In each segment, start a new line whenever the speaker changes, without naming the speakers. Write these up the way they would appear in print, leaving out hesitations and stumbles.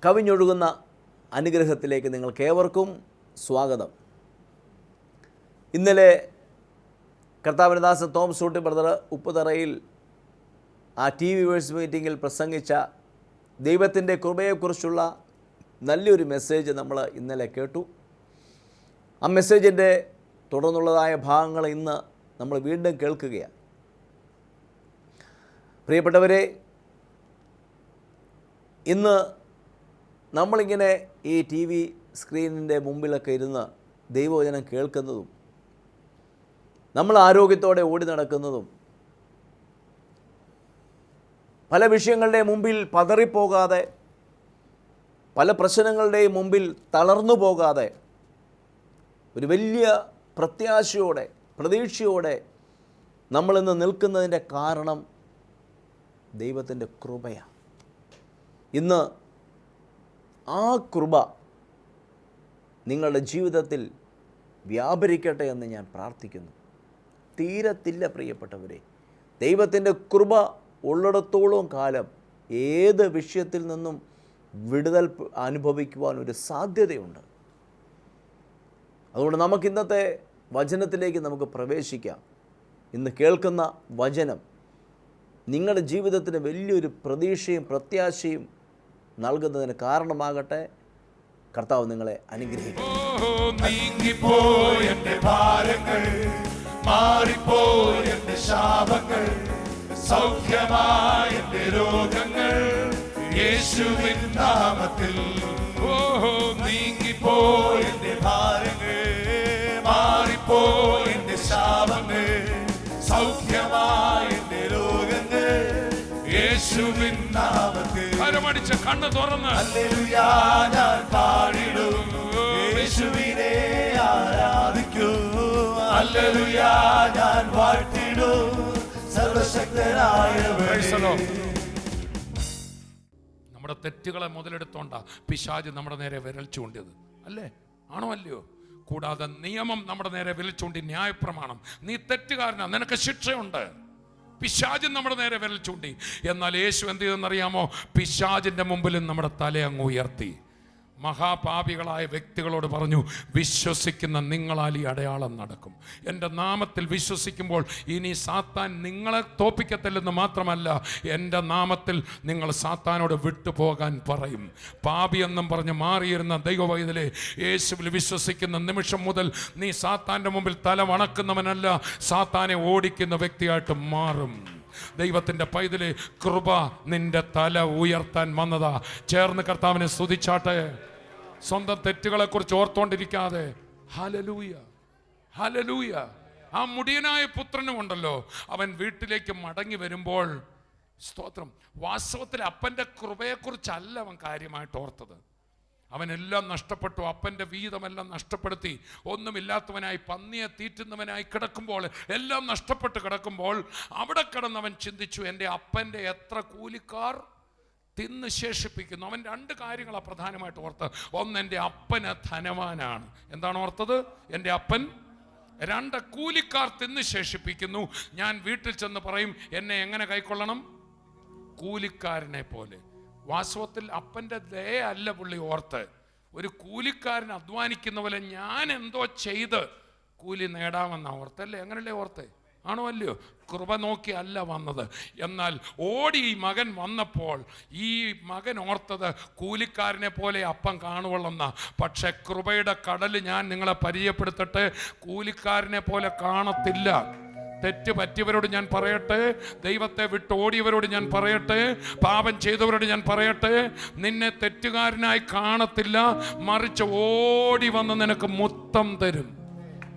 കവിഞ്ഞൊഴുകുന്ന അനുഗ്രഹത്തിലേക്ക് നിങ്ങൾക്കേവർക്കും സ്വാഗതം. ഇന്നലെ കർത്താവിന്റെ ദാസൻ തോമസ് ഊട്ടി ബ്രദർ ഉപ്പുതറയിൽ ആ TV വേഴ്സ് മീറ്റിങ്ങിൽ പ്രസംഗിച്ച ദൈവത്തിൻ്റെ കൃപയെക്കുറിച്ചുള്ള നല്ലൊരു മെസ്സേജ് നമ്മൾ ഇന്നലെ കേട്ടു. ആ മെസ്സേജിൻ്റെ തുടർന്നുള്ളതായ ഭാഗങ്ങൾ ഇന്ന് നമ്മൾ വീണ്ടും കേൾക്കുകയാണ്. പ്രിയപ്പെട്ടവരെ, ഇന്ന് നമ്മളിങ്ങനെ ഈ TV സ്ക്രീനിൻ്റെ മുമ്പിലൊക്കെ ഇരുന്ന് ദൈവവചനം കേൾക്കുന്നതും നമ്മൾ ആരോഗ്യത്തോടെ ഓടി നടക്കുന്നതും പല വിഷയങ്ങളുടെയും മുമ്പിൽ പതറിപ്പോകാതെ, പല പ്രശ്നങ്ങളുടെയും മുമ്പിൽ തളർന്നു പോകാതെ ഒരു വലിയ പ്രത്യാശയോടെ പ്രതീക്ഷയോടെ നമ്മളിന്ന് നിൽക്കുന്നതിൻ്റെ കാരണം ദൈവത്തിൻ്റെ കൃപയാണ്. ഇന്ന് ആ കൃപ നിങ്ങളുടെ ജീവിതത്തിൽ വ്യാപരിക്കട്ടെ എന്ന് ഞാൻ പ്രാർത്ഥിക്കുന്നു. തീരത്തില്ല പ്രിയപ്പെട്ടവരെ. ദൈവത്തിൻ്റെ കൃപ ഉള്ളിടത്തോളം കാലം ഏത് വിഷയത്തിൽ നിന്നും വിടുതൽ അനുഭവിക്കുവാൻ ഒരു സാധ്യതയുണ്ട്. അതുകൊണ്ട് നമുക്ക് ഇന്നത്തെ വചനത്തിലേക്ക് നമുക്ക് പ്രവേശിക്കാം. ഇന്ന് കേൾക്കുന്ന വചനം നിങ്ങളുടെ ജീവിതത്തിന് വലിയൊരു പ്രതീക്ഷയും പ്രത്യാശയും നൽകുന്നതിന് കാരണമാകട്ടെ. കർത്താവ് നിങ്ങളെ അനുഗ്രഹിക്കും.
സൗഖ്യമായ രോഗങ്ങൾ യേശുവിൻ നാമത്തിൽ നീങ്ങിപ്പോയി എന്റെ ഭാരങ്ങൾ, മാറിപ്പോയി എന്റെ ശാപങ്ങൾ, സൗഖ്യമായ രോഗങ്ങൾ യേശുവിൻ നാമത്തിൽ. കരമടിച്ച് കണ്ണ് തുറന്ന് ഹല്ലേലൂയ ഞാൻ പാടിടും, യേശുവിനെ ആരാധിക്കൂ, ഹല്ലേലൂയ ഞാൻ വാഴ്ത്തിടും സർവശക്തനായവനെ. നമ്മുടെ തെറ്റുകളെ മുതലെടുത്തോണ്ടാ പിശാച് നമ്മുടെ നേരെ വിരൽ ചൂണ്ടിയത്, അല്ലേ? ആണോ അല്ലയോ? കൂടാതെ നിയമം നമ്മുടെ നേരെ വിരൽ ചൂണ്ടി, ന്യായപ്രമാണം, നീ തെറ്റുകാരനാ, നിനക്ക് ശിക്ഷയുണ്ട്. പിശാചിൻ നമ്മുടെ നേരെ വിരൽ ചൂണ്ടി. എന്നാൽ യേശു എന്ത് ചെയ്തെന്നറിയാമോ? പിശാചിന്റെ മുമ്പിലും നമ്മുടെ തല അങ്ങ് ഉയർത്തി മഹാപാപികളായ വ്യക്തികളോട് പറഞ്ഞു, വിശ്വസിക്കുന്ന നിങ്ങളാൽ ഈ അടയാളം നടക്കും. എൻ്റെ നാമത്തിൽ വിശ്വസിക്കുമ്പോൾ ഇനി സാത്താൻ നിങ്ങളെ തോപ്പിക്കത്തില്ലെന്ന് മാത്രമല്ല, എൻ്റെ നാമത്തിൽ നിങ്ങൾ സാത്താനോട് വിട്ടുപോകാൻ പറയും. പാപിയെന്നും പറഞ്ഞ് മാറിയിരുന്ന ദൈവവൈതലെ, യേശുവിൽ വിശ്വസിക്കുന്ന നിമിഷം മുതൽ നീ സാത്താൻ്റെ മുമ്പിൽ തല വണക്കുന്നവനല്ല, സാത്താനെ ഓടിക്കുന്ന വ്യക്തിയായിട്ട് മാറും. ദൈവത്തിൻ്റെ പൈതലെ, കൃപ നിന്റെ തല ഉയർത്താൻ വന്നതാ. ചേർന്ന് കർത്താവിനെ സ്തുതിച്ചാട്ടെ. സ്വന്തം തെറ്റുകളെക്കുറിച്ച് ഓർത്തുകൊണ്ടിരിക്കാതെ ഹല്ലേലൂയ ഹല്ലേലൂയ. ആ മുടിയനായ പുത്രനും ഉണ്ടല്ലോ, അവൻ വീട്ടിലേക്ക് മടങ്ങി വരുമ്പോൾ സ്തോത്രം, വാസ്തവത്തിൽ അപ്പൻ്റെ കൃപയെക്കുറിച്ചല്ല അവൻ കാര്യമായിട്ട് ഓർത്തത്. അവനെല്ലാം നഷ്ടപ്പെട്ടു, അപ്പൻ്റെ വീതമെല്ലാം നഷ്ടപ്പെടുത്തി, ഒന്നുമില്ലാത്തവനായി പന്നിയെ തീറ്റുന്നവനായി കിടക്കുമ്പോൾ, എല്ലാം നഷ്ടപ്പെട്ട് കിടക്കുമ്പോൾ അവിടെ കിടന്നവൻ ചിന്തിച്ചു, എൻ്റെ അപ്പൻ്റെ എത്ര കൂലിക്കാർ തിന്ന് ശേഷിപ്പിക്കുന്നു. അവൻ രണ്ട് കാര്യങ്ങളാണ് പ്രധാനമായിട്ട് ഓർത്തത്. ഒന്ന്, എൻ്റെ അപ്പന് ധനവാനാണ്. എന്താണ് ഓർത്തത്? എൻ്റെ അപ്പൻ. രണ്ട്, കൂലിക്കാർ തിന്ന് ശേഷിപ്പിക്കുന്നു. ഞാൻ വീട്ടിൽ ചെന്ന് പറയും, എന്നെ എങ്ങനെ കൈക്കൊള്ളണം? കൂലിക്കാരനെ പോലെ. വാസ്തവത്തിൽ അപ്പൻ്റെ ദയ അല്ല പുള്ളി ഓർത്ത്. ഒരു കൂലിക്കാരൻ അധ്വാനിക്കുന്ന പോലെ ഞാൻ എന്തോ ചെയ്ത് കൂലി നേടാമെന്നാണ് ഓർത്തല്ലേ? അങ്ങനല്ലേ ഓർത്തേ? ആണോ അല്ലയോ? കൃപ നോക്കി അല്ല വന്നത്. എന്നാൽ ഓടി ഈ മകൻ വന്നപ്പോൾ ഈ മകൻ ഓർത്തത് കൂലിക്കാരനെ പോലെ അപ്പം കാണുവള്ളുന്ന. പക്ഷെ കൃപയുടെ കടൽ ഞാൻ നിങ്ങളെ പരിചയപ്പെടുത്തട്ടെ, കൂലിക്കാരനെ പോലെ കാണത്തില്ല. തെറ്റ് പറ്റിയവരോട് ഞാൻ പറയട്ടെ, ദൈവത്തെ വിട്ട് ഓടിയവരോട് ഞാൻ പറയട്ടെ, പാപം ചെയ്തവരോട് ഞാൻ പറയട്ടെ, നിന്നെ തെറ്റുകാരനായി കാണത്തില്ല, മറിച്ച് ഓടി വന്ന് നിനക്ക് മുത്തം തരും.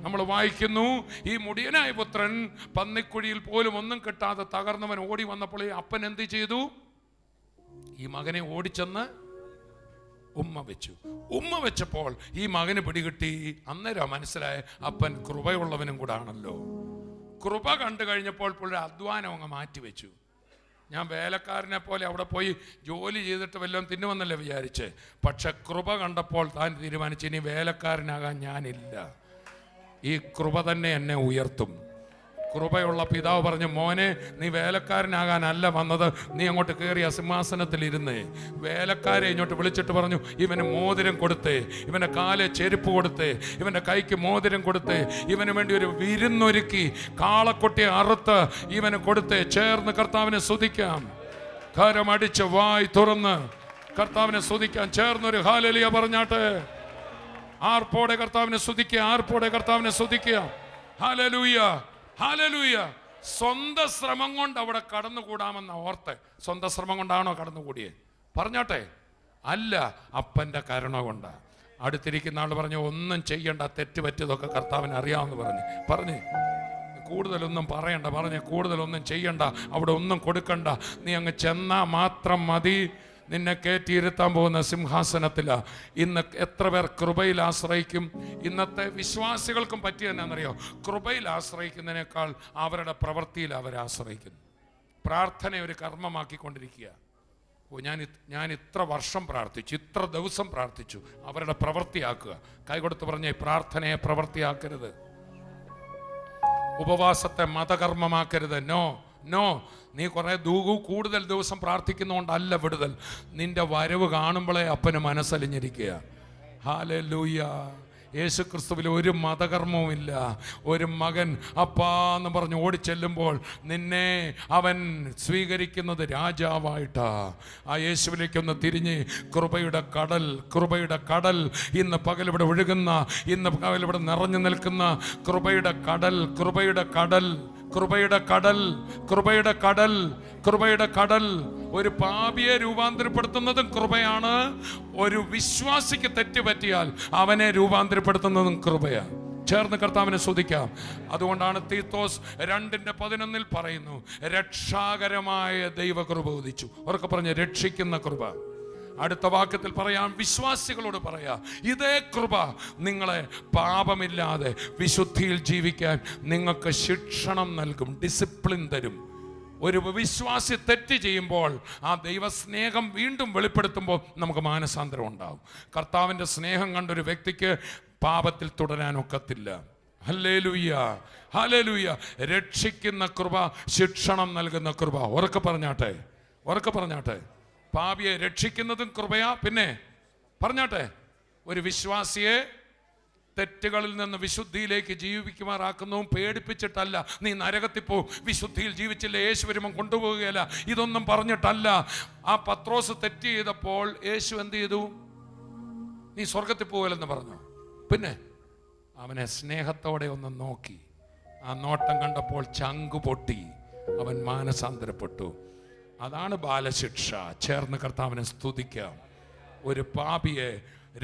നമ്മൾ വായിക്കുന്നു, ഈ മുടിയനായ പുത്രൻ പന്നിക്കുഴിയിൽ പോലും ഒന്നും കിട്ടാതെ തകർന്നവൻ ഓടി വന്നപ്പോൾ ഈ അപ്പൻ എന്ത് ചെയ്തു? ഈ മകനെ ഓടിച്ചെന്ന് ഉമ്മ വെച്ചു. ഉമ്മ വെച്ചപ്പോൾ ഈ മകന് പിടികിട്ടി. അന്നേരം മനസ്സിലായ അപ്പൻ കൃപയുള്ളവനും കൂടെ ആണല്ലോ. കൃപ കണ്ടു കഴിഞ്ഞപ്പോൾ പുള്ളി അധ്വാനം അങ്ങ് മാറ്റിവെച്ചു. ഞാൻ വേലക്കാരനെ പോലെ അവിടെ പോയി ജോലി ചെയ്തിട്ട് വല്ലതും തിന്നുവെന്നല്ലേ വിചാരിച്ച്. പക്ഷെ കൃപ കണ്ടപ്പോൾ താൻ തീരുമാനിച്ചു, ഇനി വേലക്കാരനാകാൻ ഞാനില്ല, ഈ കൃപ തന്നെ എന്നെ ഉയർത്തും. കൃപയുള്ള പിതാവ് പറഞ്ഞു, മോനെ നീ വേലക്കാരനാകാനല്ല വന്നത്, നീ അങ്ങോട്ട് കയറിയ സിംഹാസനത്തിൽ ഇരുന്നേ. വേലക്കാരെ ഇങ്ങോട്ട് വിളിച്ചിട്ട് പറഞ്ഞു, ഇവന് മോതിരം കൊടുത്തേ, ഇവൻ്റെ കാലെ ചെരുപ്പ് കൊടുത്തേ, ഇവൻ്റെ കൈക്ക് മോതിരം കൊടുത്തേ, ഇവന് വേണ്ടി ഒരു വിരുന്നൊരുക്കി കാളക്കൊട്ടിയെ അറുത്ത് ഇവന് കൊടുത്തേ. ചേർന്ന് കർത്താവിനെ സ്തുതിക്കാം. കരമടിച്ച് വായ് തുറന്ന് കർത്താവിനെ സ്തുതിക്കാം. ചേർന്നൊരു ഹല്ലേലൂയ പറഞ്ഞാട്ടെ. ആർപ്പോടെ കർത്താവിനെ സ്തുതിക്കുക, ആർപ്പോടെ കർത്താവിനെ സ്തുതിക്കുക. ഹല്ലേലൂയ, ഹല്ലേലൂയ. സ്വന്തം ശ്രമം കൊണ്ട് അവിടെ കടന്നുകൂടാമെന്ന ഓർത്ത്. സ്വന്തം ശ്രമം കൊണ്ടാണോ കടന്നുകൂടിയേ? പറഞ്ഞാട്ടെ, അല്ല, അപ്പൻ്റെ കരുണ കൊണ്ട്. അടുത്തിരിക്കുന്ന ആൾ പറഞ്ഞു, ഒന്നും ചെയ്യണ്ട, തെറ്റ് പറ്റിയതൊക്കെ കർത്താവിന് അറിയാമെന്ന് പറഞ്ഞ് കൂടുതലൊന്നും പറയണ്ട, കൂടുതലൊന്നും ചെയ്യണ്ട, അവിടെ ഒന്നും കൊടുക്കണ്ട, നീ അങ്ങ് ചെന്നാ മാത്രം മതി. നിന്നെ കയറ്റിയിരുത്താൻ പോകുന്ന സിംഹാസനത്തിലാ. ഇന്ന് എത്ര പേർ കൃപയിൽ ആശ്രയിക്കും? ഇന്നത്തെ വിശ്വാസികൾക്കും പറ്റിയെന്നറിയോ? കൃപയിൽ ആശ്രയിക്കുന്നതിനേക്കാൾ അവരുടെ പ്രവൃത്തിയിൽ അവർ ആശ്രയിക്കുന്നു. പ്രാർത്ഥന ഒരു കർമ്മമാക്കിക്കൊണ്ടിരിക്കുക. ഞാൻ ഇത്ര വർഷം പ്രാർത്ഥിച്ചു, ഇത്ര ദിവസം പ്രാർത്ഥിച്ചു. അവരുടെ പ്രവൃത്തിയാക്കുക. കൈകൊടുത്ത് പറഞ്ഞേ, പ്രാർത്ഥനയെ പ്രവൃത്തിയാക്കരുത്, ഉപവാസത്തെ മതകർമ്മമാക്കരുത്. നോ. നീ കുറേ കൂടുതൽ ദിവസം പ്രാർത്ഥിക്കുന്നതുകൊണ്ടല്ല വിടുതൽ. നിന്റെ വരവ് കാണുമ്പോഴേ അപ്പന് മനസ്സലിഞ്ഞിരിക്കുക. ഹല്ലേലൂയ. യേശു ക്രിസ്തുവിൽ ഒരു മതകർമ്മവും ഇല്ല. ഒരു മകൻ അപ്പാ എന്ന് പറഞ്ഞ് ഓടിച്ചെല്ലുമ്പോൾ നിന്നെ അവൻ സ്വീകരിക്കുന്നത് രാജാവായിട്ടാ. ആ യേശുവിലേക്കൊന്ന് തിരിഞ്ഞ് കൃപയുടെ കടൽ ഇന്ന് പകലിവിടെ ഒഴുകുന്ന, ഇന്ന് പകലിവിടെ നിറഞ്ഞു നിൽക്കുന്ന കൃപയുടെ കടൽ ഒരു പാപിയെ രൂപാന്തരപ്പെടുത്തുന്നതും കൃപയാണ്. ഒരു വിശ്വാസിക്ക് തെറ്റുപറ്റിയാൽ അവനെ രൂപാന്തരപ്പെടുത്തുന്നതും കൃപയാണ്. ചേർന്ന് കർത്താവിനെ സ്തുതിക്കാം. അതുകൊണ്ടാണ് തീത്തോസ് 2:11 പറയുന്നു, രക്ഷാകരമായ ദൈവകൃപ ഉദിച്ചു. അവർക്ക് പറഞ്ഞ രക്ഷിക്കുന്ന കൃപ. അടുത്ത വാക്യത്തിൽ പറയാം, വിശ്വാസികളോട് പറയാ, ഇതേ കൃപ നിങ്ങളെ പാപമില്ലാതെ വിശുദ്ധിയിൽ ജീവിക്കാൻ നിങ്ങൾക്ക് ശിക്ഷണം നൽകും, ഡിസിപ്ലിൻ തരും. ഒരു വിശ്വാസി തെറ്റ് ചെയ്യുമ്പോൾ ആ ദൈവസ്നേഹം വീണ്ടും വെളിപ്പെടുത്തുമ്പോൾ നമുക്ക് മാനസാന്തരം ഉണ്ടാവും. കർത്താവിൻ്റെ സ്നേഹം കണ്ടൊരു വ്യക്തിക്ക് പാപത്തിൽ തുടരാനൊക്കത്തില്ല. Hallelujah, hallelujah. രക്ഷിക്കുന്ന കൃപ, ശിക്ഷണം നൽകുന്ന കൃപ. ഉറക്കെ പറഞ്ഞാട്ടെ. പാപിയെ രക്ഷിക്കുന്നതും കൃപയാ. പിന്നെ പറഞ്ഞാട്ടെ, ഒരു വിശ്വാസിയെ തെറ്റുകളിൽ നിന്ന് വിശുദ്ധിയിലേക്ക് ജീവിക്കുമാറാക്കുന്നതും പേടിപ്പിച്ചിട്ടല്ല. നീ നരകത്തിൽ പോവും, വിശുദ്ധിയിൽ ജീവിച്ചില്ല, യേശു വരുമ്പം കൊണ്ടുപോവുകയല്ല, ഇതൊന്നും പറഞ്ഞിട്ടല്ല. ആ പത്രോസ് തെറ്റ് ചെയ്തപ്പോൾ യേശു എന്ത് ചെയ്തു? നീ സ്വർഗത്തിൽ പോകലെന്ന് പറഞ്ഞു. പിന്നെ അവനെ സ്നേഹത്തോടെ ഒന്ന് നോക്കി. ആ നോട്ടം കണ്ടപ്പോൾ ചങ്കു പൊട്ടി, അവൻ മാനസാന്തരപ്പെട്ടു. അതാണ് ബാലശിക്ഷ. ചേർന്ന് കർത്താവിനെ സ്തുതിക്കാം. ഒരു പാപിയെ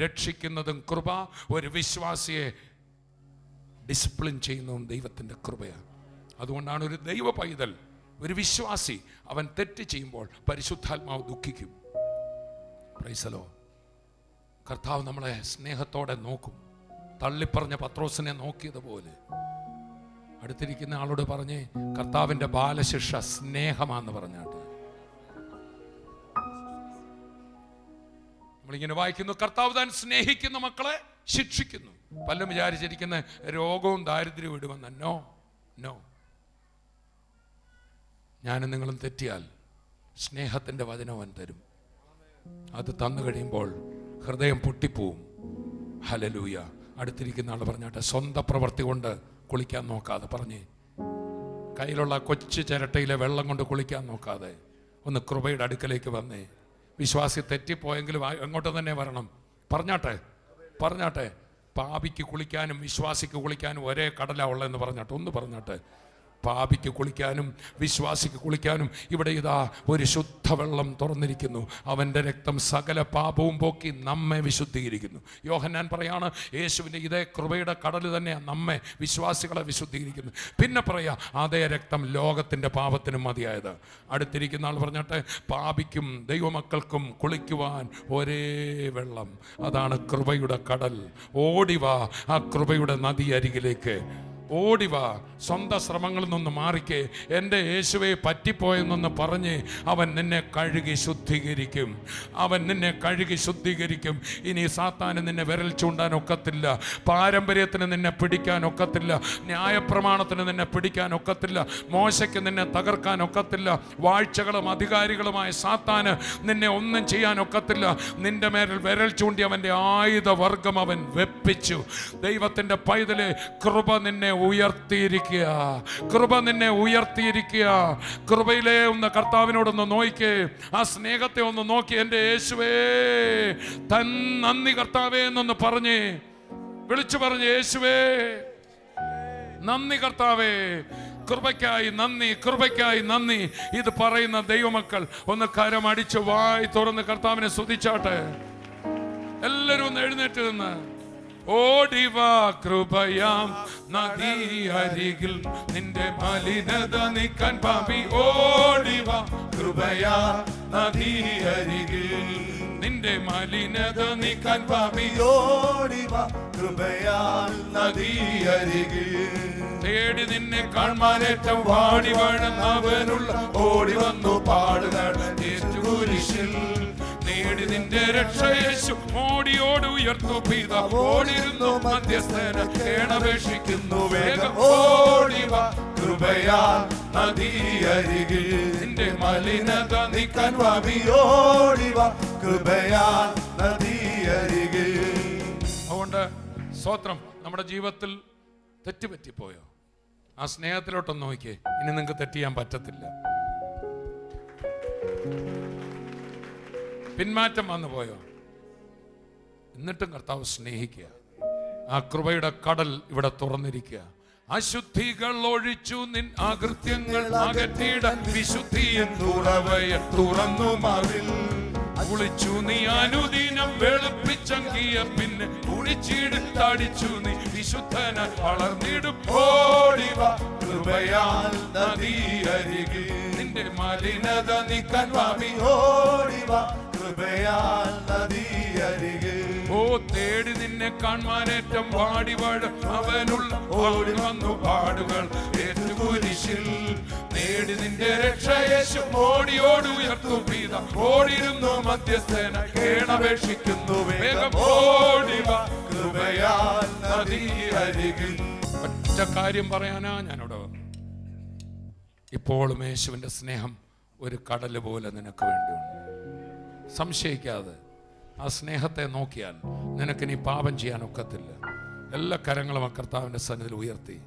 രക്ഷിക്കുന്നതും കൃപ, ഒരു വിശ്വാസിയെ ഡിസിപ്ലിൻ ചെയ്യുന്നതും ദൈവത്തിൻ്റെ കൃപയാണ്. അതുകൊണ്ടാണ് ഒരു ദൈവ പൈതൽ, ഒരു വിശ്വാസി, അവൻ തെറ്റ് ചെയ്യുമ്പോൾ പരിശുദ്ധാത്മാവ് ദുഃഖിക്കും. Praise the Lord. കർത്താവ് നമ്മളെ സ്നേഹത്തോടെ നോക്കും. തള്ളിപ്പറഞ്ഞ പത്രോസിനെ നോക്കിയതുപോലെ. അടുത്തിരിക്കുന്ന ആളോട് പറഞ്ഞ്, കർത്താവിൻ്റെ ബാലശിക്ഷ സ്നേഹമാണെന്ന് പറഞ്ഞാട്ട്. നമ്മളിങ്ങനെ വായിക്കുന്നു, കർത്താവ് താൻ സ്നേഹിക്കുന്ന മക്കളെ ശിക്ഷിക്കുന്നു. പലരും വിചാരിച്ചിരിക്കുന്ന രോഗവും ദാരിദ്ര്യവും ഇടുമെന്ന്. നോ. ഞാനും നിങ്ങളും തെറ്റിയാൽ സ്നേഹത്തിൻ്റെ വചനം അവൻ തരും. അത് തന്നു കഴിയുമ്പോൾ ഹൃദയം പൊട്ടിപ്പോവും. ഹല്ലേലൂയ. അടുത്തിരിക്കുന്ന ആൾ പറഞ്ഞാട്ടെ, സ്വന്തം പ്രവൃത്തി കൊണ്ട് കുളിക്കാൻ നോക്കാതെ, പറഞ്ഞേ, കയ്യിലുള്ള കൊച്ചു ചിരട്ടയിലെ വെള്ളം കൊണ്ട് കുളിക്കാൻ നോക്കാതെ ഒന്ന് കൃപയുടെ അടുക്കലേക്ക് വന്നേ. വിശ്വാസി തെറ്റിപ്പോയെങ്കിലും അങ്ങോട്ട് തന്നെ വരണം. പറഞ്ഞാട്ടെ. പാപിക്ക് കുളിക്കാനും വിശ്വാസിക്ക് കുളിക്കാനും ഒരേ കടലാ ഉള്ളതെന്ന് പറഞ്ഞാട്ടെ. ഒന്ന് പറഞ്ഞാട്ടെ. പാപിക്ക് കുളിക്കാനും വിശ്വാസിക്ക് കുളിക്കാനും ഇവിടെ ഇതാ ഒരു ശുദ്ധവെള്ളം തുറന്നിരിക്കുന്നു. അവൻ്റെ രക്തം സകല പാപവും പോക്കി നമ്മെ വിശുദ്ധീകരിക്കുന്നു. യോഹന്നാൻ പറയാണ്, യേശുവിൻ്റെ ഇതേ കൃപയുടെ കടൽ തന്നെയാണ് നമ്മെ വിശ്വാസികളെ വിശുദ്ധീകരിക്കുന്നു. പിന്നെ പറയാ, അതേ രക്തം ലോകത്തിൻ്റെ പാപത്തിനും മതിയായത്. അടുത്തിരിക്കുന്ന ആൾ പറഞ്ഞാട്ടെ, പാപിക്കും ദൈവമക്കൾക്കും കുളിക്കുവാൻ ഒരേ വെള്ളം, അതാണ് കൃപയുടെ കടൽ. ഓടിവാ ആ കൃപയുടെ നദി അരികിലേക്ക്. ഓടിവാ, സ്വന്തം ശ്രമങ്ങളിൽ നിന്ന് മാറിക്കേ. എൻ്റെ യേശുവെ പറ്റിപ്പോയെന്നൊന്ന് പറഞ്ഞ് അവൻ നിന്നെ കഴുകി ശുദ്ധീകരിക്കും. അവൻ നിന്നെ കഴുകി ശുദ്ധീകരിക്കും. ഇനി സാത്താന് നിന്നെ വിരൽ ചൂണ്ടാൻ ഒക്കത്തില്ല. പാരമ്പര്യത്തിന് നിന്നെ പിടിക്കാൻ ഒക്കത്തില്ല. ന്യായപ്രമാണത്തിന് നിന്നെ പിടിക്കാൻ ഒക്കത്തില്ല. മോശയ്ക്ക് നിന്നെ തകർക്കാൻ ഒക്കത്തില്ല. വാഴ്ചകളും അധികാരികളുമായ സാത്താന് നിന്നെ ഒന്നും ചെയ്യാൻ ഒക്കത്തില്ല. നിന്റെ മേൽ വിരൽ ചൂണ്ടി അവൻ്റെ ആയുധവർഗം അവൻ വെപ്പിച്ചു. ദൈവത്തിൻ്റെ പൈതലെ, കൃപ നിന്നെ ഉയർത്തിയിരിക്കുക. കൃപ നിന്നെ ഉയർത്തിയിരിക്കുക. കൃപയിലെ ഒന്ന് കർത്താവിനോടൊന്ന് നോക്കിക്കേ. ആ സ്നേഹത്തെ ഒന്ന് നോക്കി. എൻ്റെ യേശുവേ തൻ നന്ദി കർത്താവേ എന്നൊന്ന് പറഞ്ഞ് വിളിച്ചു പറഞ്ഞ്, യേശുവേ നന്ദി കർത്താവേ, കൃപയ്ക്കായി നന്ദി, കൃപയ്ക്കായി നന്ദി. ഇത് പറയുന്ന ദൈവമക്കൾ ഒന്ന് കരമടിച്ച് വായി തുറന്ന് കർത്താവിനെ സ്തുതിച്ചാട്ടെ. എല്ലാവരും ഒന്ന് എഴുന്നേറ്റ് നിന്ന് ഓടിവാ, കൃപയാം നദി അരികിൽ നിന്റെ മലിനത നീക്കാൻ പാപി. ഓടിവാ, കൃപയാ നദി അരികിൽ നിന്റെ മലിനത നീക്കാൻ പാപി.
ഓടിവാ, കൃപയാ നദി അരികിൽ
തേടി നിന്നെ കാണാനേറ്റം വാടി വേണമെന്നവനുള്ള ഓടി വന്നു പാടുകൾ കുരിശിൽ നേടി നിന്റെ രക്ഷ യേശു. ഓടിയോട് ഉയർത്തു പിത, ഓടിരുന്നു മധ്യസ്ഥന കേണപേക്ഷിക്കുന്നു വേഗം. ഓടിവാ, കൃപയാ നദി അരികിൽ നിന്റെ മലിനത നീക്കാൻ പാപി.
ഓടിവാ, കൃപയാ നദി അരികിൽ.
അതുകൊണ്ട് സ്തോത്രം. നമ്മുടെ ജീവിതത്തിൽ തെറ്റുപറ്റിപ്പോയോ? ആ സ്നേഹത്തിലോട്ടൊന്ന് നോക്കിയേ. ഇനി നിങ്ങൾക്ക് തെറ്റ് ചെയ്യാൻ പറ്റത്തില്ല. പിന്മാറ്റം വന്നു പോയോ? എന്നിട്ടും കർത്താവ് സ്നേഹിക്കുക. ആ കൃപയുടെ കടൽ ഇവിടെ തുറന്നിരിക്കുക. അശുദ്ധികൾ ഒഴിച്ചു നിൻ അകൃത്യങ്ങൾ അകറ്റിയിടാൻ വിശുദ്ധിയൻ തുറവയൻ തുറന്നു മതിൽ കുളിച്ചു നീ അനുദിനം വെളുപ്പിച്ചങ്കിയ പിന്നെ കുളിച്ചിടുത്തടിച്ചു നീ വിശുദ്ധനായി വളർന്നിടും. ഓടിവാ, കൃപയാൽ നദി അരികിൽ നിന്റെ മലിനത നീക്കാൻ പാപി.
ഓടിവാ, കൃപയാൽ നദി അരികിൽ.
ഓ തേടി നിന്നെ കാണാനേറ്റം വാടിവാട് അവനുള്ള ഓടി വന്നു പാടുകൾ കുരിശിൽ നേടി നിന്റെ രക്ഷ യേശു. ഓടിയോട് ഉയർത്തു പീത, ഓടിരുന്നു മധ്യസ്ഥന കേണപേക്ഷിക്കുന്നു വേഗം. ഓടിവാ, കൃപയാൽ നദി അരികിൽ. ഒറ്റ കാര്യം പറയാനാ ഞാനിവിടെ വന്നു. ഇപ്പോഴും യേശുവിൻ്റെ സ്നേഹം ഒരു കടൽ പോലെ നിനക്ക് വേണ്ടിയുണ്ട്. സംശയിക്കാതെ ആ സ്നേഹത്തെ നോക്കിയാൽ നിനക്കിനി പാപം ചെയ്യാൻ ഒക്കത്തില്ല. എല്ലാ കരങ്ങളും ആ കർത്താവിൻ്റെ സന്നിധിയിൽ ഉയർത്തി.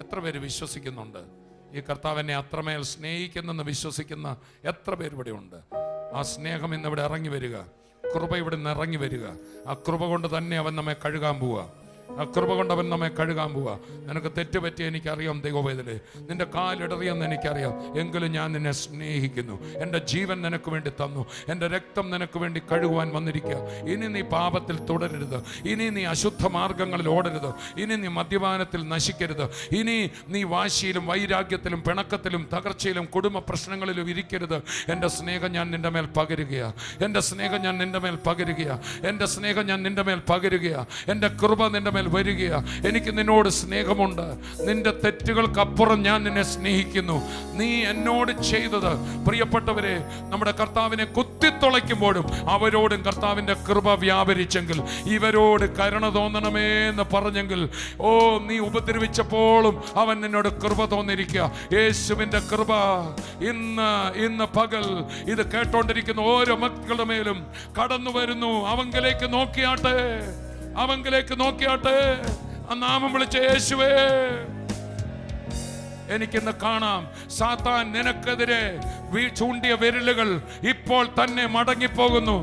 എത്ര പേര് വിശ്വസിക്കുന്നുണ്ട് ഈ കർത്താവ് എന്നെ അത്രമേൽ സ്നേഹിക്കുന്നെന്ന് വിശ്വസിക്കുന്ന എത്ര പേര് ഇവിടെ ഉണ്ട്? ആ സ്നേഹം ഇന്നിവിടെ ഇറങ്ങി വരിക. കൃപ ഇവിടെ നിന്ന് ഇറങ്ങി വരിക. ആ കൃപ കൊണ്ട് തന്നെ അവൻ നമ്മെ കഴുകാൻ പോവുക. ആ കൃപ കൊണ്ട് അവൻ നമ്മെ കഴുകാൻ പോവുക. നിനക്ക് തെറ്റുപറ്റി എനിക്കറിയാം ദൈവവേദനേ, നിന്റെ കാലിടറിയെന്ന് എനിക്കറിയാം. എങ്കിലും ഞാൻ നിന്നെ സ്നേഹിക്കുന്നു. എൻ്റെ ജീവൻ നിനക്ക് വേണ്ടി തന്നു. എൻ്റെ രക്തം നിനക്ക് വേണ്ടി കഴുകുവാൻ വന്നിരിക്കുക. ഇനി നീ പാപത്തിൽ തുടരരുത്. ഇനി നീ അശുദ്ധ മാർഗങ്ങളിൽ ഓടരുത്. ഇനി നീ മദ്യപാനത്തിൽ നശിക്കരുത്. ഇനി നീ വാശിയിലും വൈരാഗ്യത്തിലും പിണക്കത്തിലും തകർച്ചയിലും കുടുംബ പ്രശ്നങ്ങളിലും ഇരിക്കരുത്. എൻ്റെ സ്നേഹം ഞാൻ നിന്റെ മേൽ പകരുകയാ. എൻ്റെ സ്നേഹം ഞാൻ നിന്റെ മേൽ പകരുകയാ. എൻ്റെ സ്നേഹം ഞാൻ നിന്റെ മേൽ പകരുകയാ. എൻ്റെ കൃപ നിന്റെ മേൽ വരികയാ. എനിക്ക് നിന്നോട് സ്നേഹമുണ്ട്. നിന്റെ തെറ്റുകൾക്കപ്പുറം ഞാൻ നിന്നെ സ്നേഹിക്കുന്നു. നീ എന്നോട് ചെയ്തത്, പ്രിയപ്പെട്ടവരെ, നമ്മുടെ കർത്താവിനെ കുത്തിത്തുളയ്ക്കുമ്പോഴും അവരോടും കർത്താവിൻ്റെ കൃപ വ്യാപരിച്ചെങ്കിൽ, ഇവരോട് കരുണ തോന്നണമേ എന്ന് പറഞ്ഞെങ്കിൽ, ഓ നീ ഉപദ്രവിച്ചപ്പോഴും അവൻ നിന്നോട് കൃപ തോന്നിയിരിക്കുക. യേശുവിൻ്റെ കൃപ ഇന്ന് പകൽ ഇത് കേട്ടോണ്ടിരിക്കുന്ന ഓരോ മക്കളുടെ മേലും കടന്നു വരുന്നു. അവങ്കിലേക്ക് നോക്കിയാട്ടെ, അവങ്കിലേക്ക് നോക്കിയാട്ടെ. ആ നാമം വിളിച്ച യേശുവേ, എനിക്കിന്ന് കാണാം സാത്താൻ നിനക്കെതിരെ ചൂണ്ടിയ വിരലുകൾ ഇപ്പോൾ തന്നെ മടങ്ങിപ്പോകുന്നു.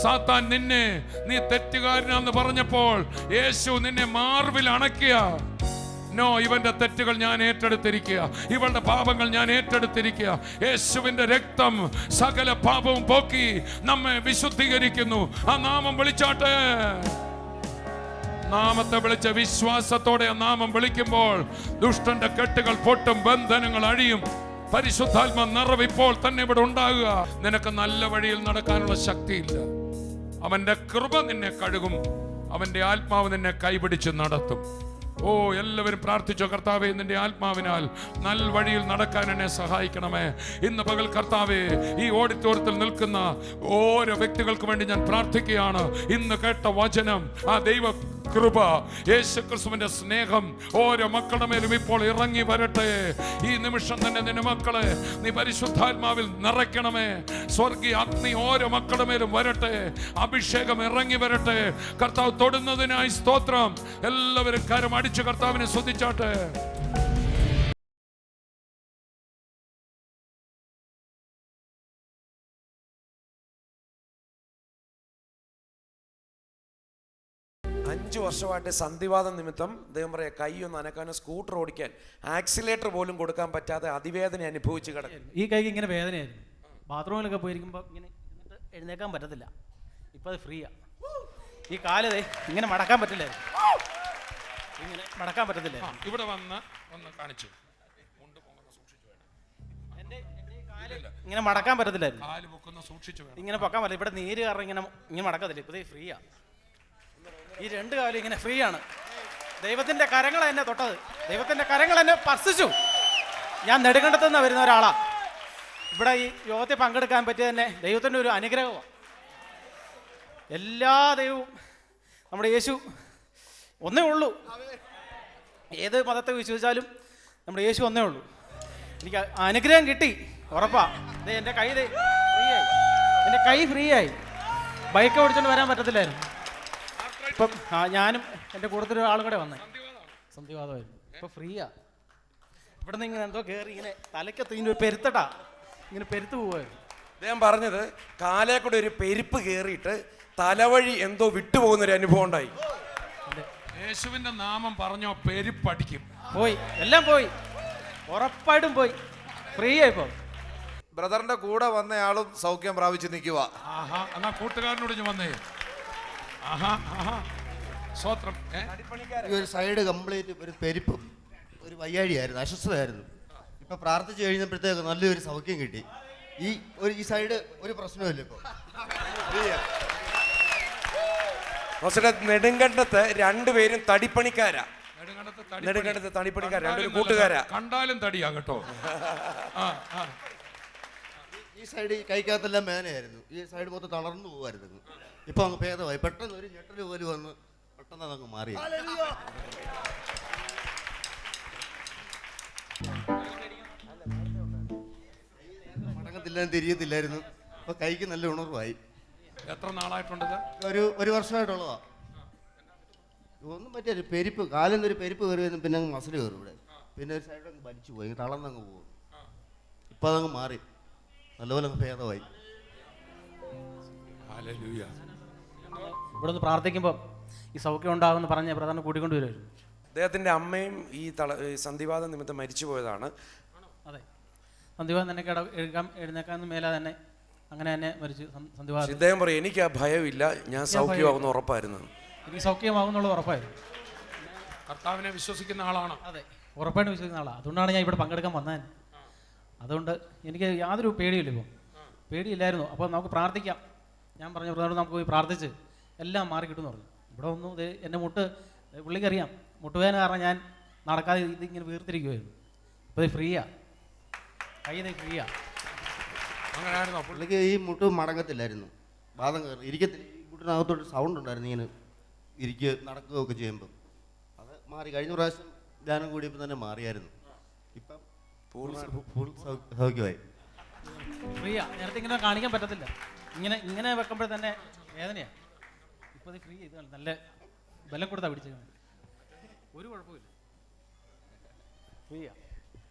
സാത്താൻ നീ തെറ്റുകാരനാന്ന് പറഞ്ഞപ്പോൾ യേശു നിന്നെ മാർവിൽ അണക്കിയ. നോ, ഇവന്റെ തെറ്റുകൾ ഞാൻ ഏറ്റെടുത്തിരിക്കുക. ഇവളുടെ പാപങ്ങൾ ഞാൻ ഏറ്റെടുത്തിരിക്കുക. യേശുവിന്റെ രക്തം സകല പാപവും പോക്കി നമ്മെ വിശുദ്ധീകരിക്കുന്നു. ആ നാമം വിളിച്ചാട്ടെ. നാമത്തെ വിളിച്ച വിശ്വാസത്തോടെ ആ നാമം വിളിക്കുമ്പോൾ ദുഷ്ടന്റെ കെട്ടുകൾ പൊട്ടും, ബന്ധനങ്ങൾ അഴിയും. പരിശുദ്ധാത്മ നിറവ് ഇപ്പോൾ തന്നെ ഇവിടെ ഉണ്ടാകുക. നിനക്ക് നല്ല വഴിയിൽ നടക്കാനുള്ള ശക്തിയില്ല. അവന്റെ കൃപ നിന്നെ കഴുകും. അവന്റെ ആത്മാവ് നിന്നെ കൈപിടിച്ച് നടത്തും. ഓ, എല്ലാവരും പ്രാർത്ഥിച്ചോ. കർത്താവേ, നിന്റെ ആത്മാവിനാൽ വഴിയിൽ നടക്കാൻ എന്നെ സഹായിക്കണമേ. ഇന്ന് പകൽ കർത്താവേ, ഈ ഓഡിറ്റോറിയത്തിൽ നിൽക്കുന്ന ഓരോ വ്യക്തികൾക്ക് വേണ്ടി ഞാൻ പ്രാർത്ഥിക്കുകയാണ്. ഇന്ന് കേട്ട വചനം, ആ ദൈവ കൃപ, യേശുക്രിസ്തുവിന്റെ സ്നേഹം ഓരോ മക്കളുടെ മേലും ഇപ്പോൾ ഇറങ്ങി വരട്ടെ. ഈ നിമിഷം തന്നെ നിന്റെ മക്കളെ നീ പരിശുദ്ധാത്മാവിൽ നിറയ്ക്കണമേ. സ്വർഗീയ അഗ്നി ഓരോ മക്കളുടെ മേലും വരട്ടെ. അഭിഷേകം ഇറങ്ങി വരട്ടെ. കർത്താവ് തൊടുന്നതിനായി സ്തോത്രം. എല്ലാവരും കരം അടിച്ച് കർത്താവിനെ സ്തുതിച്ചാട്ടെ.
അഞ്ച് വർഷമായിട്ട് സന്ധിവാദം നിമിത്തം ദൈവം പറയാം, കൈയൊന്ന് അനക്കാനോ സ്കൂട്ടർ ഓടിക്കാൻ ആക്സിലേറ്റർ പോലും കൊടുക്കാൻ പറ്റാതെ അതിവേദന അനുഭവിച്ച് കിടക്കും.
ഈ കൈക്ക് ഇങ്ങനെ വേദനയായിരുന്നു. ബാത്റൂമിലൊക്കെ പോയിരിക്കുമ്പോൾ ഇങ്ങനെ എന്നിട്ട് എഴുന്നേക്കാൻ പറ്റത്തില്ല. ഇപ്പം അത് ഫ്രീയാണ്. ഈ കാലതേ ഇങ്ങനെ മടക്കാൻ പറ്റില്ലായിരുന്നു. ഇങ്ങനെ മടക്കാൻ പറ്റത്തില്ല.
ഇവിടെ വന്ന് കാണിച്ചു.
എൻ്റെ കാല് ഇങ്ങനെ മടക്കാൻ പറ്റത്തില്ലായിരുന്നു.
കാല് പൊക്കുന്ന സൂക്ഷിച്ചു വേണം.
ഇങ്ങനെ പൊക്കാൻ പറ്റില്ല. ഇവിടെ നീര് കാരണം ഇങ്ങനെ മടക്കത്തില്ല. ഇപ്പോൾ ഇത് ഫ്രീയാണ്. ഈ രണ്ട് കാലും ഇങ്ങനെ ഫ്രീ ആണ്. ദൈവത്തിൻ്റെ കരങ്ങൾ എന്നെ തൊട്ടത്. ദൈവത്തിൻ്റെ കരങ്ങൾ എന്നെ സ്പർശിച്ചു. ഞാൻ നെടുങ്കണ്ടത്തു നിന്ന് വരുന്ന ഒരാളാണ്. ഇവിടെ ഈ യോഗത്തിൽ പങ്കെടുക്കാൻ പറ്റിയ തന്നെ ദൈവത്തിൻ്റെ ഒരു അനുഗ്രഹമാണ്. എല്ലാ ദൈവവും നമ്മുടെ യേശു ഒന്നേ ഉള്ളൂ. ഏത് മതത്തെ വിശ്വസിച്ചാലും നമ്മുടെ യേശു ഒന്നേ ഉള്ളൂ. എനിക്ക് അനുഗ്രഹം കിട്ടി, ഉറപ്പാ. എൻ്റെ കൈ ഫ്രീ ആയി. എൻ്റെ കൈ ഫ്രീ ആയി. ബൈക്ക് ഓടിച്ചുകൊണ്ട് വരാൻ പറ്റത്തില്ലായിരുന്നു. ഇപ്പം ഞാനും എൻ്റെ കൂട്ടത്തിൽ ഒരാളും കൂടെ വന്നേ. സന്ധിവാദമായിരുന്നു. ഇപ്പം ഫ്രീയാ. ഇവിടെ നിന്ന് ഇങ്ങനെ എന്തോ കയറി ഇങ്ങനെ തലയ്ക്കത്ത് ഇങ്ങനെ ഒരു പെരുത്തട്ടാ ഇങ്ങനെ പെരുത്ത് പോവായിരുന്നു.
അദ്ദേഹം പറഞ്ഞത് കാലേ കൂടെ ഒരു പെരുപ്പ് കയറിയിട്ട് തലവഴി എന്തോ വിട്ടുപോകുന്നൊരു അനുഭവം ഉണ്ടായി.
യേശുവിന്റെ നാമം പറഞ്ഞോ പെരുപ്പടിക്കും.
പോയി, എല്ലാം പോയി, ഉറപ്പായിട്ടും പോയി. ഫ്രീ ആയിപ്പോ.
ബ്രദറിന്റെ കൂടെ വന്നയാളും സൗഖ്യം പ്രാപിച്ച് നിൽക്കുക.
ആഹാ, എന്നാ കൂട്ടുകാരനോട് ഞാൻ വന്നേ. ആഹാ ആഹാ, സ്വത്രം.
ഈ ഒരു സൈഡ് കംപ്ലീറ്റ് ഒരു പെരുപ്പും ഒരു വയ്യാഴിയായിരുന്നു, അസ്വസ്ഥമായിരുന്നു. ഇപ്പൊ പ്രാർത്ഥിച്ചു കഴിഞ്ഞപ്പോഴത്തേക്ക് നല്ലൊരു സൗഖ്യം കിട്ടി. ഈ സൈഡ് ഒരു പ്രശ്നമില്ല ഇപ്പോൾ.
നെടുങ്കണ്ടത്ത് രണ്ടുപേരും തടിപ്പണിക്കാരാ. നെടുങ്കണ്ടത്ത് തടിപ്പണിക്കാരാ, രണ്ടൊരു കൂട്ടുകാരാ.
കണ്ടാലും തടിയാ കേട്ടോ.
ഈ സൈഡ് കൈക്കകത്തെല്ലാം വേദനയായിരുന്നു. ഈ സൈഡ് മൊത്തം തളർന്നു പോകുമായിരുന്നു. ഇപ്പൊ അങ്ങ് ഭേദമായി. പെട്ടെന്ന് ഒരു ഞെട്ടൽ പോലെ വന്ന് പെട്ടെന്ന് അതങ്ങ് മാറി. മടങ്ങത്തില്ല, തിരിയത്തില്ലായിരുന്നു. അപ്പൊ കൈക്ക് നല്ല ഉണർവായി.
എത്ര നാളായിട്ടുണ്ട്?
ഒരു വർഷമായിട്ടുള്ളതാ. ഒന്നും പറ്റിയ പെരുപ്പ്, കാലിൽ ഒരു പെരുപ്പ് കയറി വരുന്നു. പിന്നെ അങ്ങ് മസിൽ കയറും ഇവിടെ. പിന്നെ ഒരു സൈഡ് അങ്ങ് വലിച്ചു പോയി, തളർന്നങ്ങ് പോകും. ഇപ്പൊ അതങ്ങ് മാറി, നല്ലപോലെ അങ്ങ് ഭേദമായി.
ഇവിടെ നിന്ന് പ്രാർത്ഥിക്കുമ്പോൾ ഈ സൗഖ്യം ഉണ്ടാകുമെന്ന് പറഞ്ഞ് പ്രധാനം കൂട്ടിക്കൊണ്ട് വരുമായിരുന്നു.
അദ്ദേഹത്തിന്റെ അമ്മയും ഈ സന്ധിവാദം നിമിത്തം മരിച്ചു പോയതാണ്.
അതെ, സന്ധിവാദം തന്നെ എഴുന്നേക്കാൻ മേലെ തന്നെ അങ്ങനെ തന്നെ മരിച്ചു. സന്ധിവാദം
ഇദ്ദേഹം പറയും, എനിക്ക് ആ ഭയമില്ല, ഞാൻ സൗഖ്യമാകുന്ന ഉറപ്പായിരുന്നു.
എനിക്ക് സൗഖ്യമാകുന്നുള്ളത് ഉറപ്പായിരുന്നു.
കർത്താവിനെ വിശ്വസിക്കുന്ന ആളാണ്.
അതെ, ഉറപ്പായിട്ട് വിശ്വസിക്കുന്ന ആളാണ്. അതുകൊണ്ടാണ് ഞാൻ ഇവിടെ പങ്കെടുക്കാൻ വന്നത്. അതുകൊണ്ട് എനിക്ക് യാതൊരു പേടിയില്ല. ഇപ്പം പേടിയില്ലായിരുന്നു. അപ്പോൾ നമുക്ക് പ്രാർത്ഥിക്കാം. ഞാൻ പറഞ്ഞു, പ്രധാനോട് നമുക്ക് പോയി പ്രാർത്ഥിച്ച് എല്ലാം മാറി കിട്ടുമെന്ന് പറഞ്ഞു. ഇവിടെ ഒന്നും എൻ്റെ പുള്ളിക്കറിയാം, മുട്ടുവേദന കാരണം ഞാൻ നടക്കാതെ ഇതിങ്ങനെ വീർത്തിരിക്കുമായിരുന്നു. ഇപ്പോൾ ഇത് ഫ്രീയാ, കൈ ഫ്രീയാ.
അങ്ങനെയായിരുന്നു.
പുള്ളിക്ക് ഈ മുട്ട് മടങ്ങത്തില്ലായിരുന്നു, വാദം കയറി ഇരിക്കത്തില്ല. ഈ മുട്ടിനകത്തോട്ട് സൗണ്ട് ഉണ്ടായിരുന്നു ഇങ്ങനെ നടക്കുകയൊക്കെ ചെയ്യുമ്പോൾ. അത് മാറി. കഴിഞ്ഞ പ്രാവശ്യം ധ്യാനം കൂടിയപ്പോൾ തന്നെ മാറിയായിരുന്നു. ഇപ്പം ഫുൾ സൗഖ്യമായി.
ഫ്രീയാ. നേരത്തെ ഇങ്ങനെ കാണിക്കാൻ പറ്റത്തില്ല. ഇങ്ങനെ വെക്കുമ്പോൾ തന്നെ വേദനയാണ്. ഇപ്പോൾ ഇത് ഫ്രീ. ഇത് നല്ല ബലം കൊടുത്താൽ പിടിച്ചത്, ഒരു കുഴപ്പമില്ല. ഫ്രീയാ.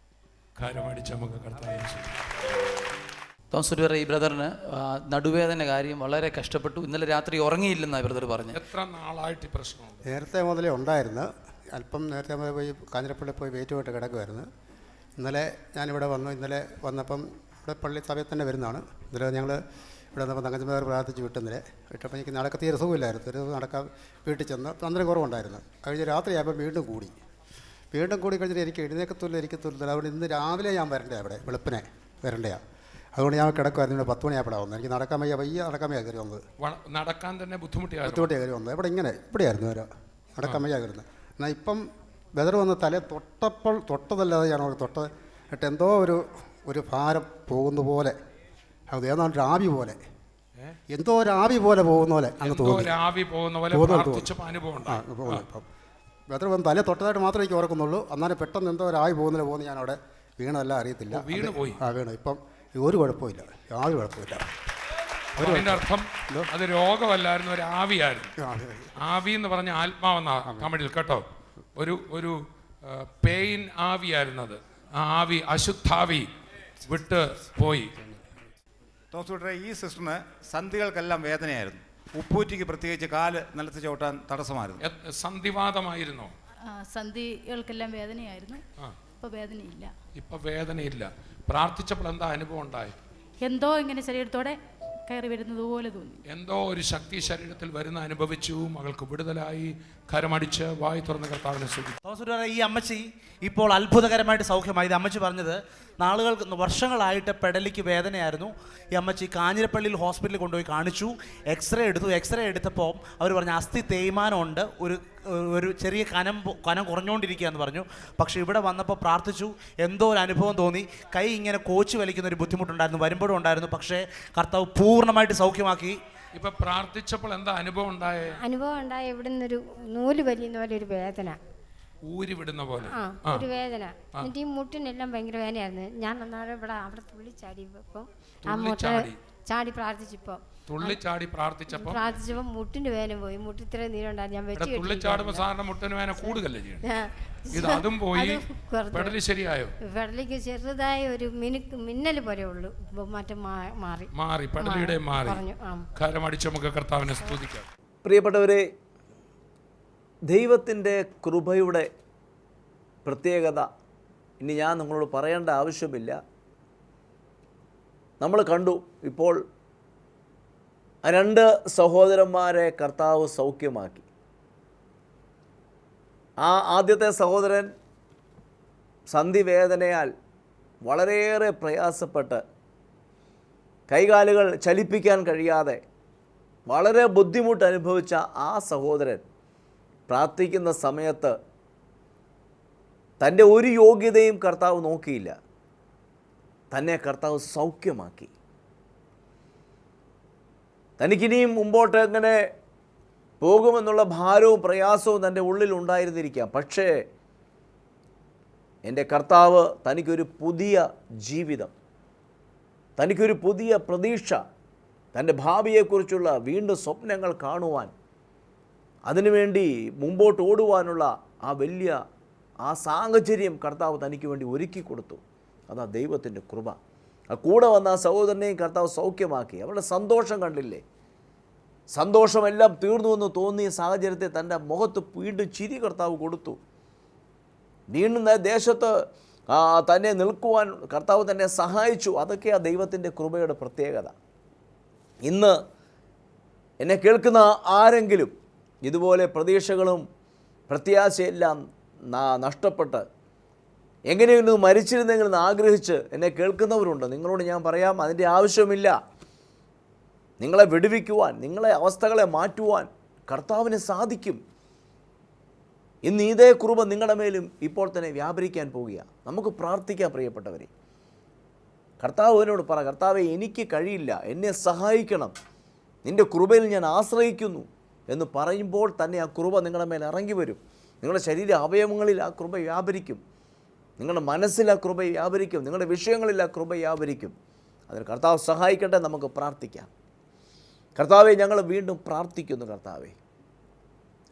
കരമടിച്ച് നമുക്ക് കർത്താവിനെ
തോമസ് വരെ ഈ ബ്രദറിന് നടുവേദന കാര്യം വളരെ കഷ്ടപ്പെട്ടു. ഇന്നലെ രാത്രി ഉറങ്ങിയില്ലെന്നാണ് ബ്രദർ പറഞ്ഞു.
എത്ര നാളായിട്ട് പ്രശ്നമുണ്ട്?
നേരത്തെ മുതലേ ഉണ്ടായിരുന്നു. അല്പം നേരത്തെ മുതൽ പോയി കാഞ്ഞിരപ്പള്ളി പോയി വെയിറ്റ് പോയിട്ട് കിടക്കുമായിരുന്നു. ഇന്നലെ ഞാനിവിടെ വന്നു. ഇന്നലെ വന്നപ്പം ഇവിടെ പള്ളി സഭയിൽ തന്നെ വരുന്നതാണ്. ഇന്നലെ ഞങ്ങൾ ഇവിടെ വന്നപ്പോൾ തങ്കച്ചന്മാർ പ്രാർത്ഥിച്ച് വിട്ടുന്നതിലെ വിട്ടപ്പോൾ എനിക്ക് നടക്ക തീരെ സുഖമില്ലായിരുന്നു. ഒരു നടക്കാൻ വീട്ടിൽ ചെന്ന് അന്നേരം കുറവുണ്ടായിരുന്നു. കഴിഞ്ഞ് രാത്രിയായപ്പോൾ വീണ്ടും കൂടി കഴിഞ്ഞിട്ട് എനിക്ക് എഴുന്നേക്കത്തില്ല. അതുകൊണ്ട് ഇന്ന് രാവിലെ ഞാൻ വരണ്ടേ, അവിടെ വെളുപ്പിനെ വരണ്ടയാണ്. അതുകൊണ്ട് ഞാൻ കിടക്കുമായിരുന്നു. ഇവിടെ 10 മണിയായപ്പോഴാണ് വന്നത്. എനിക്ക് നടക്കാൻ വയ്യ കയറി വന്നത്.
നടക്കാൻ തന്നെ ബുദ്ധിമുട്ടിയായി
കയറി വന്നത്. ഇവിടെ ഇവിടെയായിരുന്നു വരെ നടക്കാൻ വയ്യ കയറുന്നത്. എന്നാൽ ഇപ്പം ബദർ വന്ന് തലേ തൊട്ടതല്ലാതെ ഞാൻ എന്നിട്ട് എന്തോ ഒരു ഭാരം പോകുന്ന പോലെ, അത് ഏതാണ്ട് ആവി പോലെ, എന്തോ ഒരു ആവി പോലെ പോകുന്ന പോലെ അങ്ങ് തോന്നി. ബദർ വന്ന് തലേ തൊട്ടതായിട്ട് മാത്രമേ എനിക്ക് ഓർക്കുന്നുള്ളൂ. അന്നാലും പെട്ടെന്ന് എന്തോ ഒരു ആവി പോകുന്ന ഞാൻ അവിടെ വീണതല്ല അറിയത്തില്ല. വീണു. ഇപ്പം ഒരു കുഴപ്പമില്ല, യാതൊരു കുഴപ്പമില്ല.
അതിന്റെ അർത്ഥം അത് രോഗമല്ലായിരുന്നു, ഒരു ആവിയായിരുന്നു. ആവി എന്ന് പറഞ്ഞ ആത്മാവെന്നാ തമിഴിൽ കേട്ടോ. ഒരു പെയിൻ ആവിയായിരുന്നത്. ആ ആവി, അശുദ്ധാവി വിട്ട് പോയി.
തോമസ് ഈ സിസ്റ്ററിന് സന്ധികൾക്കെല്ലാം വേദനയായിരുന്നു. ഉപ്പൂറ്റിക്ക് പ്രത്യേകിച്ച് കാല് നിലത്ത് ചവിട്ടാൻ തടസ്സമായിരുന്നു.
സന്ധിവാതമായിരുന്നോ?
സന്ധികൾക്കെല്ലാം വേദനയായിരുന്നു. ഇപ്പൊ വേദനയില്ല.
പ്രാർത്ഥിച്ചപ്പോൾ എന്താ അനുഭവം ഉണ്ടായി?
എന്തോ ഇങ്ങനെ ശരീരത്തോടെ കയറി വരുന്നത് പോലെ തോന്നി.
എന്തോ ഒരു ശക്തി ശരീരത്തിൽ വരുന്ന അനുഭവിച്ചു. മകൾക്ക് വിടുതലായി. കരമടിച്ച് വായി തുറന്ന് കർത്താവിനെ സ്തുതിച്ചു.
ഈ അമ്മച്ചി ഇപ്പോൾ അത്ഭുതകരമായിട്ട് സൗഖ്യമായത്. അമ്മച്ചി പറഞ്ഞത് വർഷങ്ങളായിട്ട് പെടലിക്ക് വേദനയായിരുന്നു. ഈ അമ്മച്ചി കാഞ്ഞിരപ്പള്ളിയിൽ ഹോസ്പിറ്റലിൽ കൊണ്ടുപോയി കാണിച്ചു. എക്സ്റേ എടുത്തപ്പോൾ അവർ പറഞ്ഞു അസ്ഥി തേയ്മാനമുണ്ട്, ഒരു ചെറിയ കനം കുറഞ്ഞുകൊണ്ടിരിക്കുകയെന്ന് പറഞ്ഞു. പക്ഷേ ഇവിടെ വന്നപ്പോൾ പ്രാർത്ഥിച്ചു, എന്തോ ഒരു അനുഭവം തോന്നി. കൈ ഇങ്ങനെ കോച്ച് വലിക്കുന്ന ഒരു ബുദ്ധിമുട്ടുണ്ടായിരുന്നു, വരുമ്പോഴും ഉണ്ടായിരുന്നു. പക്ഷേ കർത്താവ് പൂർണ്ണമായിട്ട് സൗഖ്യമാക്കി.
ഇപ്പൊ പ്രാർത്ഥിച്ചപ്പോൾ എന്താ അനുഭവം ഉണ്ടായേ?
ഇവിടെ നിന്നൊരു നൂല് വലിയുന്ന പോലെ ഒരു വേദന,
ഊരി വിടുന്ന പോലെ
ഒരു വേദന. എന്നിട്ട് ഈ മുട്ടിനെല്ലാം ഭയങ്കര വേദനയായിരുന്നു. ഞാൻ അന്നേരം അവിടെ തുള്ളിച്ചാടിയപ്പോൾ ആ മുട്ട ചാടി പ്രാർത്ഥിച്ചപ്പോൾ മുട്ടിന്റെ വേദന പോയി. മുട്ടിത്ര നീരുണ്ടായിരുന്നു. ഞാൻ വെച്ച്
തുള്ളിച്ചാടുമ്പോൾ സാധാരണ മുട്ടിന് വേദന കൂടുതലല്ലേ ചെയ്യണം. ഇത് അതും പോയി. പെടലി ശരിയായോ?
പെടലിക്ക് ചെറുതായ ഒരു മിന്നൽ പോലെ ഉള്ളൂ. മറ്റേ മാറി
പെടലിയുടെ മാറി. കരമടിച്ച് നമുക്ക് കർത്താവിനെ സ്തുതിക്കാം.
പ്രിയപ്പെട്ടവരെ, ദൈവത്തിൻ്റെ കൃപയുടെ പ്രത്യേകത ഇനി ഞാൻ നിങ്ങളോട് പറയേണ്ട ആവശ്യമില്ല. നമ്മൾ കണ്ടു ഇപ്പോൾ 2 സഹോദരന്മാരെ കർത്താവ് സൗഖ്യമാക്കി. ആ ആദ്യത്തെ സഹോദരൻ സന്ധിവേദനയാൽ വളരെയേറെ പ്രയാസപ്പെട്ട് കൈകാലുകൾ ചലിപ്പിക്കാൻ കഴിയാതെ വളരെ ബുദ്ധിമുട്ട് അനുഭവിച്ച ആ സഹോദരൻ പ്രാർത്ഥിക്കുന്ന സമയത്ത് തൻ്റെ ഒരു യോഗ്യതയും കർത്താവ് നോക്കിയില്ല. തന്നെ കർത്താവ് സൗഖ്യമാക്കി. തനിക്കിനിയും മുമ്പോട്ട് എങ്ങനെ പോകുമെന്നുള്ള ഭാരവും പ്രയാസവും തൻ്റെ ഉള്ളിൽ ഉണ്ടായിരുന്നിരിക്കാം. പക്ഷേ എൻ്റെ കർത്താവ് തനിക്കൊരു പുതിയ ജീവിതം, തനിക്കൊരു പുതിയ പ്രതീക്ഷ, തൻ്റെ ഭാവിയെക്കുറിച്ചുള്ള വീണ്ടും സ്വപ്നങ്ങൾ കാണുവാൻ, അതിനുവേണ്ടി മുമ്പോട്ട് ഓടുവാനുള്ള ആ സാഹചര്യം കർത്താവ് തനിക്ക് വേണ്ടി ഒരുക്കി കൊടുത്തു. അതാ ദൈവത്തിൻ്റെ കൃപ. ആ കൂടെ വന്ന ആ സഹോദരനെയും കർത്താവ് സൗഖ്യമാക്കി. അവരുടെ സന്തോഷം കണ്ടില്ലേ? സന്തോഷമെല്ലാം തീർന്നു എന്ന് തോന്നിയ സാഹചര്യത്തെ തൻ്റെ മുഖത്ത് വീണ്ടും ചിരി കർത്താവ് കൊടുത്തു. വീണ്ടും ദേശത്ത് തന്നെ നിൽക്കുവാൻ കർത്താവ് തന്നെ സഹായിച്ചു. അതൊക്കെയാണ് ദൈവത്തിൻ്റെ കൃപയുടെ പ്രത്യേകത. ഇന്ന് എന്നെ കേൾക്കുന്ന ആരെങ്കിലും ഇതുപോലെ പ്രതീക്ഷകളും പ്രത്യാശയെല്ലാം നഷ്ടപ്പെട്ട് എങ്ങനെയൊന്ന് മരിച്ചിരുന്നെങ്കിലും ആഗ്രഹിച്ച് എന്നെ കേൾക്കുന്നവരുണ്ട്. നിങ്ങളോട് ഞാൻ പറയാം, അതിൻ്റെ ആവശ്യമില്ല. നിങ്ങളെ വിടുവിക്കുവാൻ, നിങ്ങളെ അവസ്ഥകളെ മാറ്റുവാൻ കർത്താവിന് സാധിക്കും. ഇന്ന് ഇതേ കൃപ നിങ്ങളുടെ മേലും ഇപ്പോൾ തന്നെ വ്യാപരിക്കാൻ പോവുകയാണ്. നമുക്ക് പ്രാർത്ഥിക്കാം പ്രിയപ്പെട്ടവരെ. കർത്താവിനോട് പറ, കർത്താവെ എനിക്ക് കഴിയില്ല, എന്നെ സഹായിക്കണം, നിൻ്റെ കൃപയിൽ ഞാൻ ആശ്രയിക്കുന്നു എന്ന് പറയുമ്പോൾ തന്നെ ആ കൃപ നിങ്ങളുടെ മേൽ ഇറങ്ങി വരും. നിങ്ങളുടെ ശരീര അവയവങ്ങളിൽ ആ കൃപ വ്യാപരിക്കും. നിങ്ങളുടെ മനസ്സിൽ ആ കൃപ വ്യാപരിക്കും. നിങ്ങളുടെ വിഷയങ്ങളിൽ ആ കൃപ വ്യാപരിക്കും. അതിന് കർത്താവ് സഹായിക്കട്ടെ. നമുക്ക് പ്രാർത്ഥിക്കാം. കർത്താവെ, ഞങ്ങൾ വീണ്ടും പ്രാർത്ഥിക്കുന്നു. കർത്താവെ,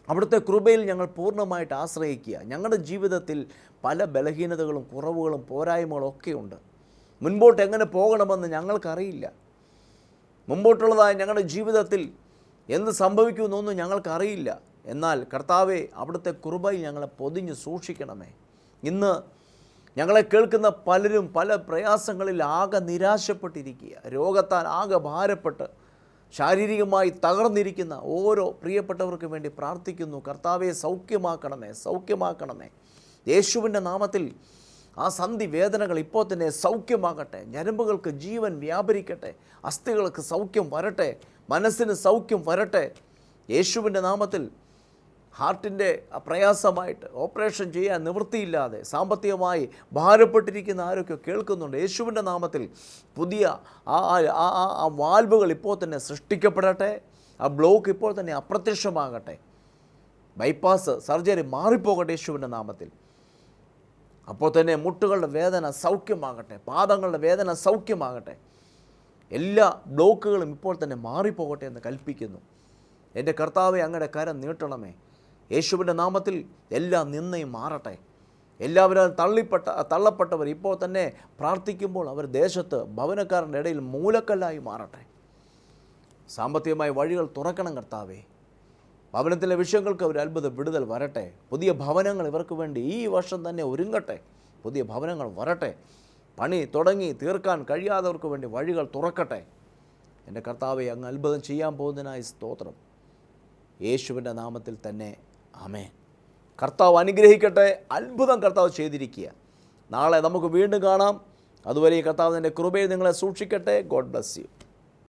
അവിടുത്തെ കൃപയിൽ ഞങ്ങൾ പൂർണ്ണമായിട്ട് ആശ്രയിക്കുക. ഞങ്ങളുടെ ജീവിതത്തിൽ പല ബലഹീനതകളും കുറവുകളും പോരായ്മകളും ഒക്കെയുണ്ട്. മുൻപോട്ട് എങ്ങനെ പോകണമെന്ന് ഞങ്ങൾക്കറിയില്ല. മുമ്പോട്ടുള്ളതായ ഞങ്ങളുടെ ജീവിതത്തിൽ എന്ത് സംഭവിക്കുമെന്നൊന്നും ഞങ്ങൾക്കറിയില്ല. എന്നാൽ കർത്താവെ, അവിടുത്തെ കൃപയിൽ ഞങ്ങളെ പൊതിഞ്ഞ് സൂക്ഷിക്കണമേ. ഇന്ന് ഞങ്ങളെ കേൾക്കുന്ന പലരും പല പ്രയാസങ്ങളിൽ ആകെ നിരാശപ്പെട്ടിരിക്കുക, രോഗത്താൽ ആകെ ഭാരപ്പെട്ട് ശാരീരികമായി തകർന്നിരിക്കുന്ന ഓരോ പ്രിയപ്പെട്ടവർക്കും വേണ്ടി പ്രാർത്ഥിക്കുന്നു. കർത്താവെ, സൗഖ്യമാക്കണമേ, സൗഖ്യമാക്കണമേ. യേശുവിൻ്റെ നാമത്തിൽ ആ സന്ധി വേദനകൾ ഇപ്പോൾ തന്നെ സൗഖ്യമാകട്ടെ. ഞരമ്പുകൾക്ക് ജീവൻ വ്യാപരിക്കട്ടെ. അസ്ഥികൾക്ക് സൗഖ്യം വരട്ടെ. മനസ്സിന് സൗഖ്യം വരട്ടെ. യേശുവിൻ്റെ നാമത്തിൽ ഹാർട്ടിൻ്റെ പ്രയാസമായിട്ട് ഓപ്പറേഷൻ ചെയ്യാൻ നിവൃത്തിയില്ലാതെ സാമ്പത്തികമായി ഭാരപ്പെട്ടിരിക്കുന്ന ആരൊക്കെ കേൾക്കുന്നുണ്ട്, യേശുവിൻ്റെ നാമത്തിൽ പുതിയ ആ വാൽവുകൾ ഇപ്പോൾ തന്നെ സൃഷ്ടിക്കപ്പെടട്ടെ. ആ ബ്ലോക്ക് ഇപ്പോൾ തന്നെ അപ്രത്യക്ഷമാകട്ടെ. ബൈപ്പാസ് സർജറി മാറിപ്പോകട്ടെ യേശുവിൻ്റെ നാമത്തിൽ. അപ്പോൾ തന്നെ മുട്ടുകളുടെ വേദന സൗഖ്യമാകട്ടെ, പാദങ്ങളുടെ വേദന സൗഖ്യമാകട്ടെ. എല്ലാ ബ്ലോക്കുകളും ഇപ്പോൾ തന്നെ മാറിപ്പോകട്ടെ എന്ന് കൽപ്പിക്കുന്നു. എൻ്റെ കർത്താവെ, അങ്ങയുടെ കരം നീട്ടണമേ. യേശുവിൻ്റെ നാമത്തിൽ എല്ലാ നിന്ദയും മാറട്ടെ. എല്ലാവരും തള്ളപ്പെട്ടവർ ഇപ്പോൾ തന്നെ പ്രാർത്ഥിക്കുമ്പോൾ അവർ ദേശത്ത് ഭവനക്കാരുടെ ഇടയിൽ മൂലക്കല്ലായി മാറട്ടെ. സാമ്പത്തികമായ വഴികൾ തുറക്കണം കർത്താവേ. ഭവനത്തിലെ വിഷയങ്ങൾക്ക് ഒരു അത്ഭുത വിടുതൽ വരട്ടെ. പുതിയ ഭവനങ്ങൾ ഇവർക്ക് വേണ്ടി ഈ വർഷം തന്നെ ഒരുങ്ങട്ടെ. പുതിയ ഭവനങ്ങൾ വരട്ടെ. പണി തുടങ്ങി തീർക്കാൻ കഴിയാത്തവർക്ക് വേണ്ടി വഴികൾ തുറക്കട്ടെ. എൻ്റെ കർത്താവെ, അങ്ങ് അത്ഭുതം ചെയ്യാൻ പോകുന്നതിനായി സ്തോത്രം. യേശുവിൻ്റെ നാമത്തിൽ തന്നെ ആമേൻ. കർത്താവ് അനുഗ്രഹിക്കട്ടെ. അത്ഭുതം കർത്താവ് ചെയ്തിരിക്കുക. നാളെ നമുക്ക് വീണ്ടും കാണാം. അതുവരെ കർത്താവിൻ്റെ കൃപയിൽ നിങ്ങളെ സൂക്ഷിക്കട്ടെ. God bless you.